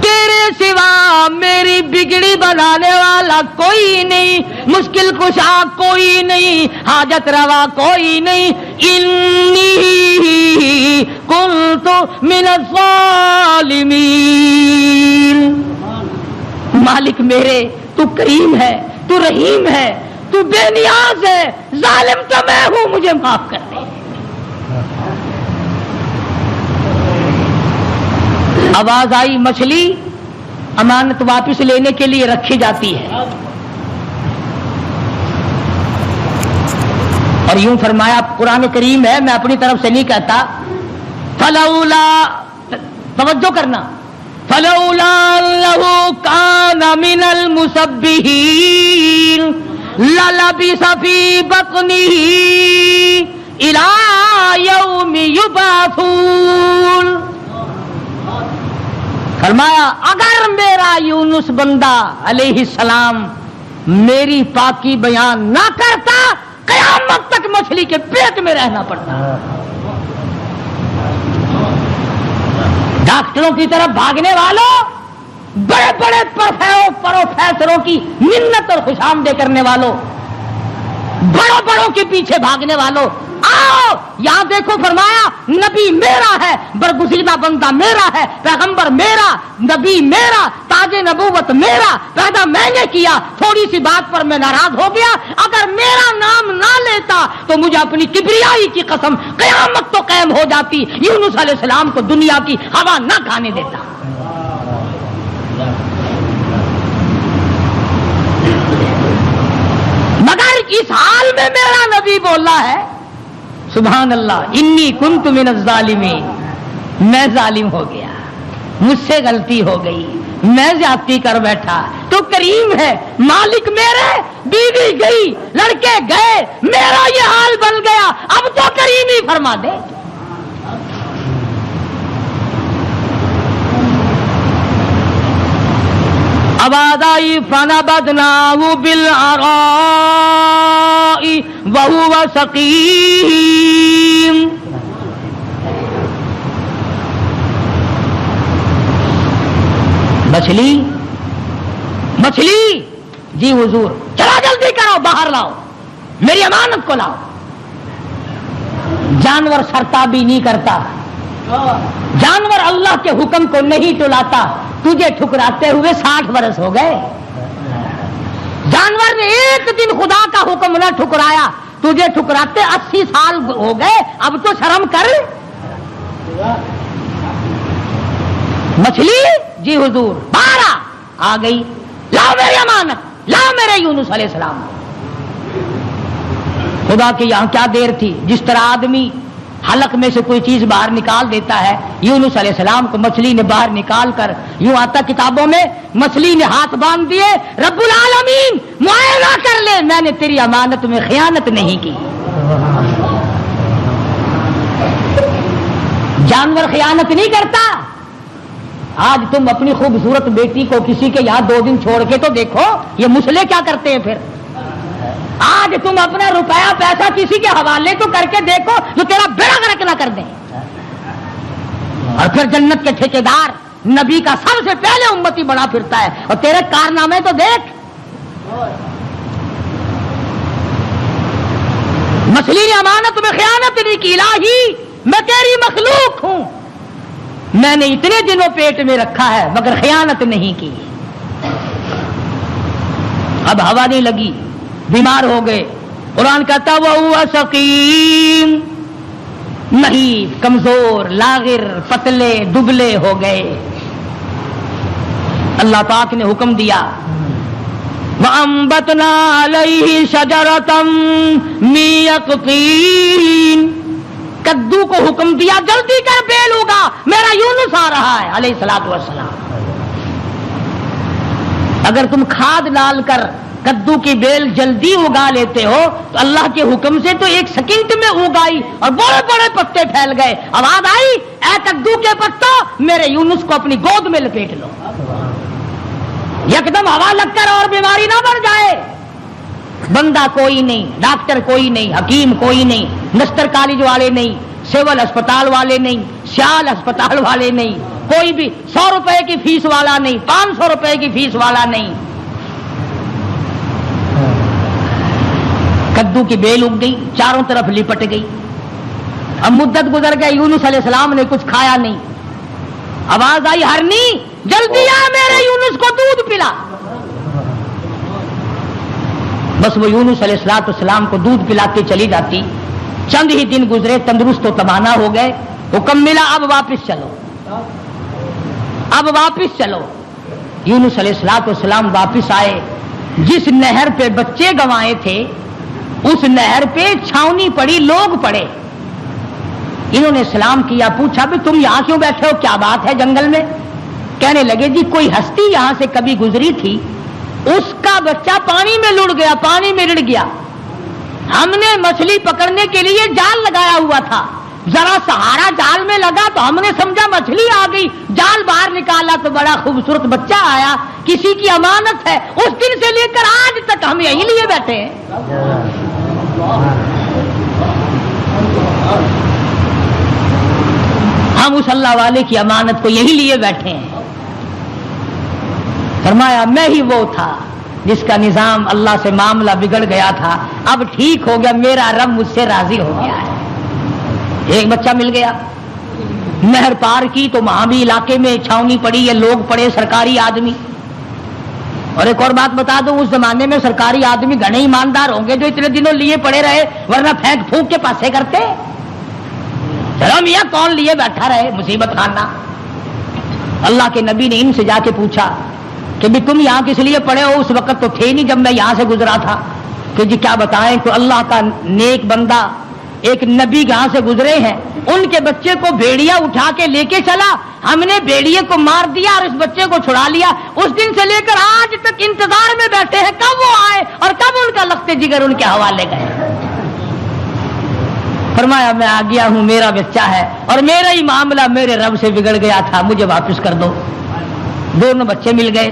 تیرے سوا میری بگڑی بنانے والا کوئی نہیں, مشکل کشا کوئی نہیں, حاجت روا کوئی نہیں. انی کنت من الظالمین. مالک میرے تو کریم ہے, تو رحیم ہے, تو بے نیاز ہے, ظالم تو میں ہوں, مجھے معاف کر دے. آواز آئی, مچھلی امانت واپس لینے کے لیے رکھی جاتی ہے. اور یوں فرمایا, قرآن کریم ہے, میں اپنی طرف سے نہیں کہتا. فلولا, توجہ کرنا, فلولا انہ کان من المسبحین للبث فی بطنہ الی یوم یبعثون. فرمایا اگر میرا یونس بندہ علیہ السلام میری پاکی بیان نہ کرتا, قیامت تک مچھلی کے پیٹ میں رہنا پڑتا. ڈاکٹروں کی طرف بھاگنے والوں, بڑے بڑے پروفیسروں کی منت اور خوشامدے کرنے والوں, بڑوں بڑوں کے پیچھے بھاگنے والوں, آؤ یہاں دیکھو. فرمایا نبی میرا ہے, برگزیدہ بندہ میرا ہے, پیغمبر میرا, نبی میرا, تاج نبوت میرا, پیدا میں نے کیا. تھوڑی سی بات پر میں ناراض ہو گیا, اگر میرا نام نہ لیتا تو مجھے اپنی کبریائی کی قسم قیامت تو قائم ہو جاتی, یونس علیہ السلام کو دنیا کی ہوا نہ کھانے دیتا. مگر اس حال میں میرا نبی بولا ہے, سبحان اللہ, انی کنت من الظالمین, میں ظالم ہو گیا, مجھ سے غلطی ہو گئی, میں زیادتی کر بیٹھا. تو کریم ہے, مالک میرے, بیوی گئی, لڑکے گئے, میرا یہ حال بن گیا, اب تو کریم ہی فرما دے. آواز آئی فنبذناہ بالعراء وہو سقیم. مچھلی جی حضور چلا جلدی کرو باہر لاؤ میری امانت کو لاؤ. جانور سرتابی نہیں کرتا, جانور اللہ کے حکم کو نہیں ٹلاتا. تجھے ٹھکراتے ہوئے 60 برس ہو گئے. جانور نے ایک دن خدا کا حکم نہ ٹھکرایا, تجھے ٹھکراتے 80 سال ہو گئے. اب تو شرم کر. مچھلی جی حضور باہر آ گئی. لاؤ میری امانت, لاؤ میرے یونس علیہ السلام. خدا کے یہاں کیا دیر تھی. جس طرح آدمی حلق میں سے کوئی چیز باہر نکال دیتا ہے, یونس علیہ السلام کو مچھلی نے باہر نکال کر, یوں آتا کتابوں میں, مچھلی نے ہاتھ باندھ دیے, رب العالمین معائنہ کر لے میں نے تیری امانت میں خیانت نہیں کی. جانور خیانت نہیں کرتا. آج تم اپنی خوبصورت بیٹی کو کسی کے یہاں 2 دن چھوڑ کے تو دیکھو, یہ مسلے کیا کرتے ہیں پھر. آج تم اپنا روپیہ پیسہ کسی کے حوالے تو کر کے دیکھو جو تیرا بیڑا غرق نہ کر دیں. اور پھر جنت کے ٹھیکیدار نبی کا سب سے پہلے امتی بڑا پھرتا ہے, اور تیرے کارنامے تو دیکھ. مچھلی نے امانت میں خیانت نہیں کی. الہی میں تیری مخلوق ہوں, میں نے اتنے دنوں پیٹ میں رکھا ہے مگر خیانت نہیں کی. اب ہوا نہیں لگی, بیمار ہو گئے. قرآن کہتا وہو سقیم, نہیں کمزور لاغر پتلے دبلے ہو گئے. اللہ پاک نے حکم دیا وَأَنبَتْنَا عَلَيْهِ شَجَرَةً مِّن يَقْطِينٍ. کدو کو حکم دیا جلدی کر بیل ہوگا, میرا یونس آ رہا ہے علیہ الصلوۃ والسلام. اگر تم کھاد ڈال کر کدو کی بیل جلدی اگا لیتے ہو تو اللہ کے حکم سے تو 1 سیکنڈ میں اگائی اور بڑے بڑے پتے پھیل گئے. آواز آئی اے کدو کے پتوں میرے یونس کو اپنی گود میں لپیٹ لو. یکدم ہوا لگ کر اور بیماری نہ بڑھ جائے. بندہ کوئی نہیں, ڈاکٹر کوئی نہیں, حکیم کوئی نہیں, نستر کالج والے نہیں, سول اسپتال والے نہیں, سیال اسپتال والے نہیں, کوئی بھی 100 روپے کی فیس والا نہیں, 500 روپے کی فیس والا نہیں. کدو کی بیل اگ گئی, چاروں طرف لپٹ گئی. اب مدت گزر گئی, یونس علیہ السلام نے کچھ کھایا نہیں. آواز آئی ہرنی جلدی آ میرے یونس کو دودھ پلا. بس وہ یونس علیہ السلام کو دودھ پلاتے چلی جاتی. چند ہی دن گزرے, تندرست و توانا ہو گئے. حکم ملا اب واپس چلو, اب واپس چلو. یونس علیہ السلام واپس آئے. جس نہر پہ بچے گنوائے تھے اس نہر پہ چھاونی پڑی, لوگ پڑے. انہوں نے سلام کیا, پوچھا بھی تم یہاں کیوں بیٹھے ہو, کیا بات ہے جنگل میں. کہنے لگے جی کوئی ہستی یہاں سے کبھی گزری تھی, اس کا بچہ پانی میں لڑ گیا, پانی میں رڑ گیا. ہم نے مچھلی پکڑنے کے لیے جال لگایا ہوا تھا, ذرا سہارا جال میں لگا تو ہم نے سمجھا مچھلی آ گئی, جال باہر نکالا تو بڑا خوبصورت بچہ آیا. کسی کی امانت ہے, اس دن سے لے کر آج تک ہم یہی لیے بیٹھے ہیں. ہم اس اللہ والے کی امانت کو یہی لیے بیٹھے ہیں. فرمایا میں ہی وہ تھا جس کا نظام اللہ سے معاملہ بگڑ گیا تھا, اب ٹھیک ہو گیا, میرا رب مجھ سے راضی ہو گیا ہے. ایک بچہ مل گیا. نہر پار کی تو وہاں بھی علاقے میں چھاونی پڑی, یہ لوگ پڑے سرکاری آدمی. اور ایک اور بات بتا دوں, اس زمانے میں سرکاری آدمی گھنے ایماندار ہوں گے جو اتنے دنوں لیے پڑے رہے, ورنہ پھینک پھونک کے پاسے کرتے. چلو میاں کون لیے بیٹھا رہے, مصیبت خانہ. اللہ کے نبی نے ان سے جا کے پوچھا کہ بھی تم یہاں کس لیے پڑے ہو. اس وقت تو تھے نہیں جب میں یہاں سے گزرا تھا. کہ جی کیا بتائیں, تو اللہ کا نیک بندہ ایک نبی یہاں سے گزرے ہیں, ان کے بچے کو بھیڑیا اٹھا کے لے کے چلا, ہم نے بھیڑیے کو مار دیا اور اس بچے کو چھڑا لیا. اس دن سے لے کر آج تک انتظار میں بیٹھے ہیں کب وہ آئے اور کب ان کا لخت جگر ان کے حوالے گئے. فرمایا میں آ گیا ہوں, میرا بچہ ہے اور میرا ہی معاملہ میرے رب سے بگڑ گیا تھا, مجھے واپس کر دو. دونوں بچے مل گئے.